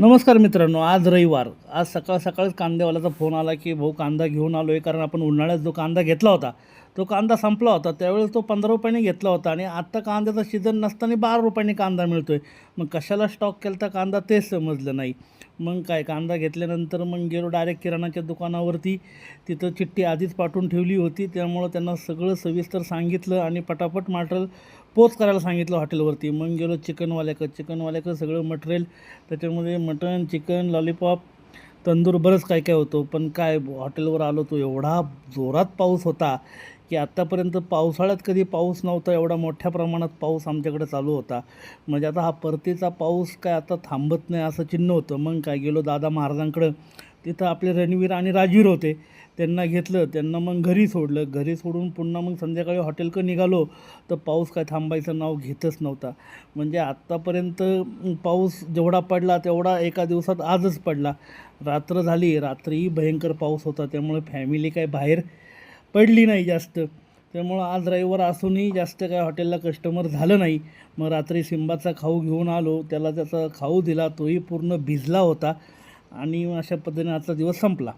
नमस्कार मित्रांनो, आज रविवार. आज सकाळच कांदेवाल्याचा फोन आला की भाऊ कांदा घेऊन आलो आहे, कारण आपण उन्हाळ्यात जो कांदा घेतला होता तो कांदा संपला होता. त्यावेळेस तो 15 रुपयाने घेतला होता आणि आत्ता कांद्याचा सीझन नसताना 12 रुपयाने कांदा मिळतो आहे. मग कशाला स्टॉक केला होता कांदा तेच समजलं नाही. मग काय, कांदा घेतल्यानंतर मग गेलो डायरेक्ट किराणाच्या दुकानावरती. तिथं चिठ्ठी आधीच पाठवून ठेवली होती, त्यामुळं त्यांना सगळं सविस्तर सांगितलं आणि पटापट मटेरियल पोच करायला सांगितलं हॉटेलवरती. मग गेलो चिकनवाल्याकडं सगळं मटेरियल, त्याच्यामध्ये मटण, चिकन, लॉलीपॉप, तंदूर, बरंच काय काय होतं. पण काय, हॉटेलवर आलो तो एवढा जोरात पाऊस होता की आत्तापर्यंत पावसाळ्यात कधी पाऊस नव्हता, एवढा मोठ्या प्रमाणात पाऊस आमच्याकडे चालू होता. म्हणजे आता हा परतीचा पाऊस काय आता थांबत नाही असं चिन्ह होतं. मग काय, गेलो दादा महाराजांकडं. तिथं आपले रणवीर आणि राजवीर होते, त्यांना घेतलं. त्यांना मग घरी सोडलं. घरी सोडून पुन्हा मग संध्याकाळी हॉटेलकडं निघालो तर पाऊस काय थांबायचं नाव घेतच नव्हता. म्हणजे आत्तापर्यंत पाऊस जेवढा पडला तेवढा एका दिवसात आजच पडला. रात्र झाली, रात्रीही भयंकर पाऊस होता, त्यामुळे फॅमिली काय बाहेर पडली नाही जास्त. त्यामुळं आज रविवार असूनही जास्त काय हॉटेलला कस्टमर झालं नाही. मग रात्री सिंबाचा खाऊ घेऊन आलो, त्याला त्याचा खाऊ दिला, तोही पूर्ण भिजला होता आणि अशा पद्धतीने आजचा दिवस संपला.